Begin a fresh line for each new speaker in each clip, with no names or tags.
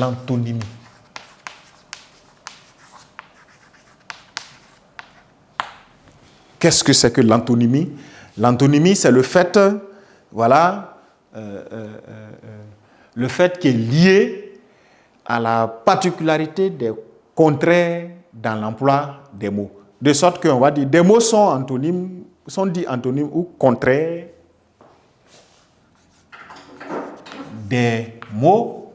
l'antonymie. Qu'est-ce que c'est que l'antonymie? L'antonymie, c'est le fait, voilà, le fait qui est lié à la particularité des contraires dans l'emploi des mots. De sorte qu'on va dire, des mots sont antonymes, sont dits antonymes ou contraires des mots.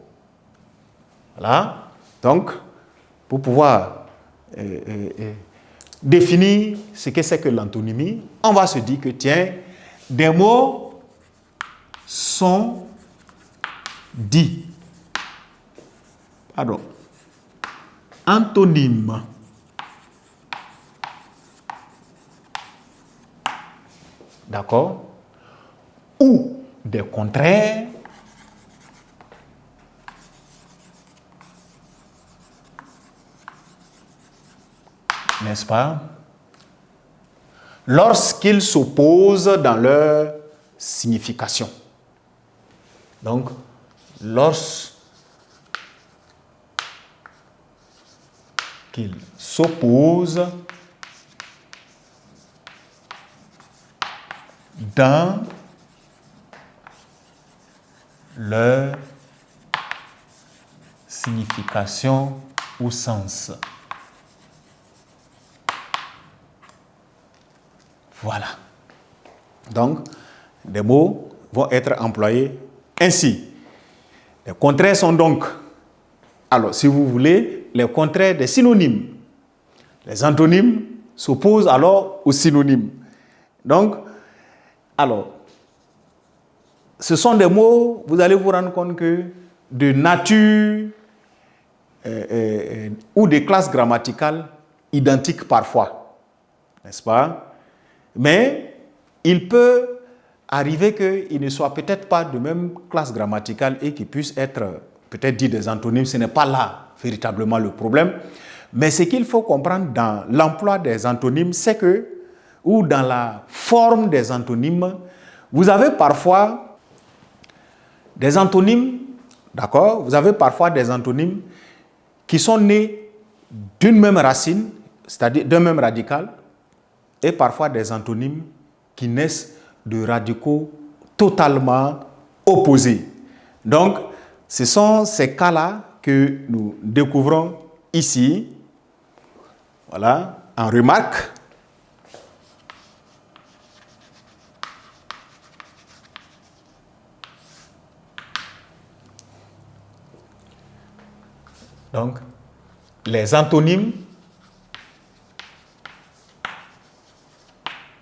Voilà. Donc, pour pouvoir définir ce que c'est que l'antonymie, on va se dire que, tiens, des mots sont dits, antonymes. D'accord? Ou des contraires n'est-ce pas? Lorsqu'ils s'opposent dans leur signification. Donc, lorsqu'ils s'opposent dans leur signification ou sens. Voilà. Donc, des mots vont être employés ainsi. Les contraires sont donc, alors, si vous voulez, les contraires des synonymes. Les antonymes s'opposent alors aux synonymes. Donc, alors, ce sont des mots, vous allez vous rendre compte que de nature ou de classes grammaticales identiques parfois, n'est-ce pas? Mais il peut arriver qu'ils ne soient peut-être pas de même classe grammaticale et qu'ils puissent être peut-être dits des antonymes. Ce n'est pas là véritablement le problème. Mais ce qu'il faut comprendre dans l'emploi des antonymes, c'est que, ou dans la forme des antonymes, vous avez parfois des antonymes, d'accord? Vous avez parfois des antonymes qui sont nés d'une même racine, c'est-à-dire d'un même radical, et parfois des antonymes qui naissent de radicaux totalement opposés. Donc, ce sont ces cas-là que nous découvrons ici. Voilà, en remarque. Donc, les antonymes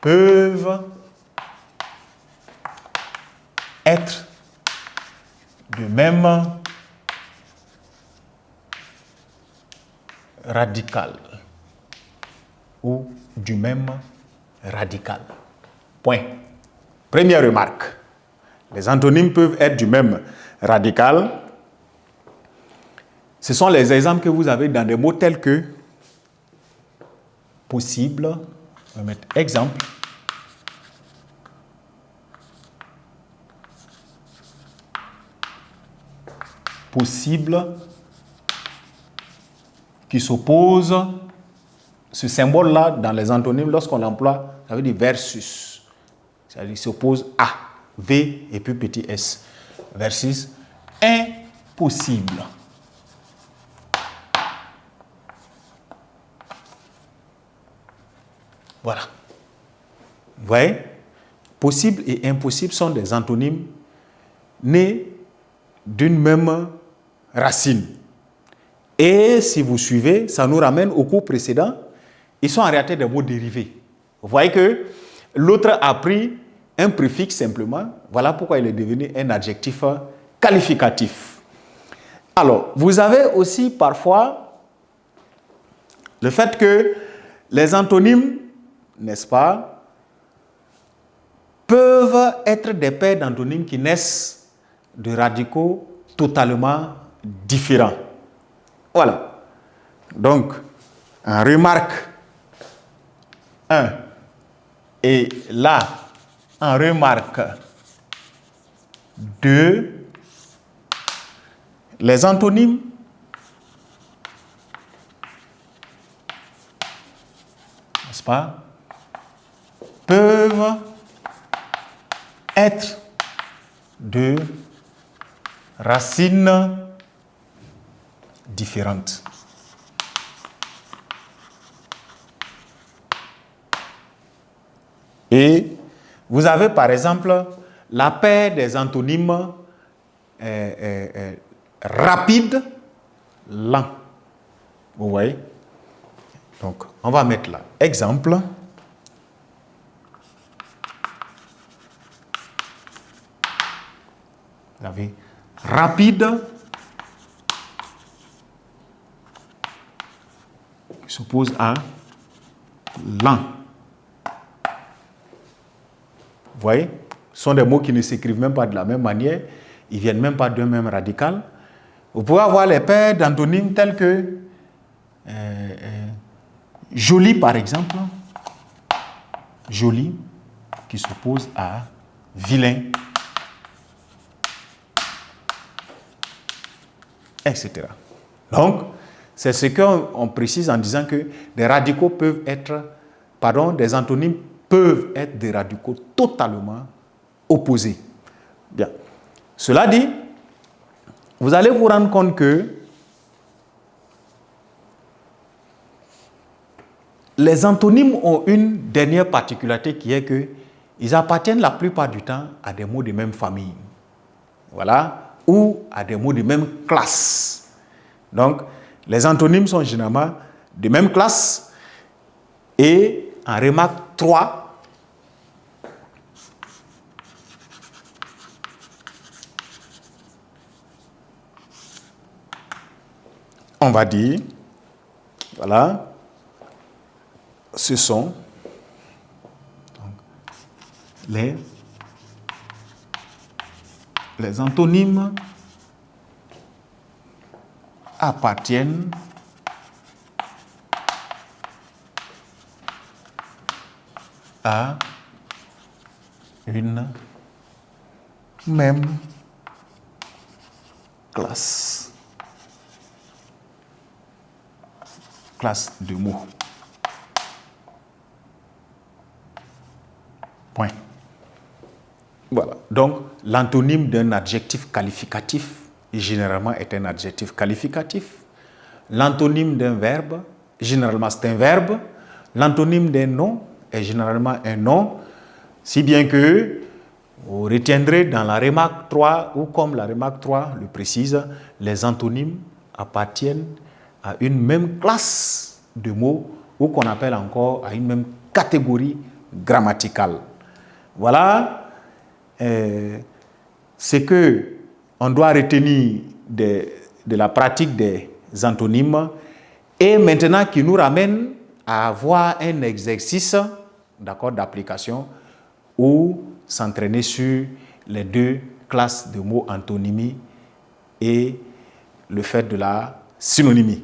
peuvent être du même radical ou du même radical. Point. Première remarque. Les antonymes peuvent être du même radical. Ce sont les exemples que vous avez dans des mots tels que possible. On va mettre exemple. Possible qui s'oppose, ce symbole-là dans les antonymes, lorsqu'on l'emploie, ça veut dire versus. C'est-à-dire qu'il s'oppose à, V et puis petit s, versus impossible. Voilà. Vous voyez? Possible et impossible sont des antonymes nés d'une même racine. Et si vous suivez, ça nous ramène au cours précédent. Ils sont en réalité des mots dérivés. Vous voyez que l'autre a pris un préfixe simplement. Voilà pourquoi il est devenu un adjectif qualificatif. Alors, vous avez aussi parfois le fait que les antonymes, n'est-ce pas, peuvent être des paires d'antonymes qui naissent de radicaux totalement différents. Voilà. Donc, en remarque 1 et là, en remarque 2, les antonymes pas, peuvent être de racines différentes. Et vous avez par exemple la paire des antonymes rapide, lent. Vous voyez? Donc, on va mettre là. Exemple. Vous avez rapide qui s'oppose à lent. Vous voyez? Ce sont des mots qui ne s'écrivent même pas de la même manière. Ils ne viennent même pas d'un même radical. Vous pouvez avoir les paires d'antonymes tels que joli, par exemple. Joli qui s'oppose à vilain, etc. Donc, c'est ce qu'on précise en disant que des radicaux peuvent être, des antonymes peuvent être des radicaux totalement opposés. Bien. Cela dit, vous allez vous rendre compte que les antonymes ont une dernière particularité qui est qu'ils appartiennent la plupart du temps à des mots de même famille. Voilà, ou à des mots de même classe. Donc, les antonymes sont généralement de même classe et en remarque 3, on va dire, voilà, ce sont les antonymes appartiennent à une même classe de mots. Point. Voilà. Donc, l'antonyme d'un adjectif qualificatif, généralement, est un adjectif qualificatif. L'antonyme d'un verbe, généralement, c'est un verbe. L'antonyme d'un nom est généralement un nom, si bien que vous retiendrez dans la remarque 3, ou comme la remarque 3 le précise, les antonymes appartiennent à une même classe de mots, ou qu'on appelle encore à une même catégorie grammaticale. Voilà ce que on doit retenir de la pratique des antonymes, et maintenant qui nous ramène à avoir un exercice d'application ou s'entraîner sur les deux classes de mots antonymie et le fait de la synonymie.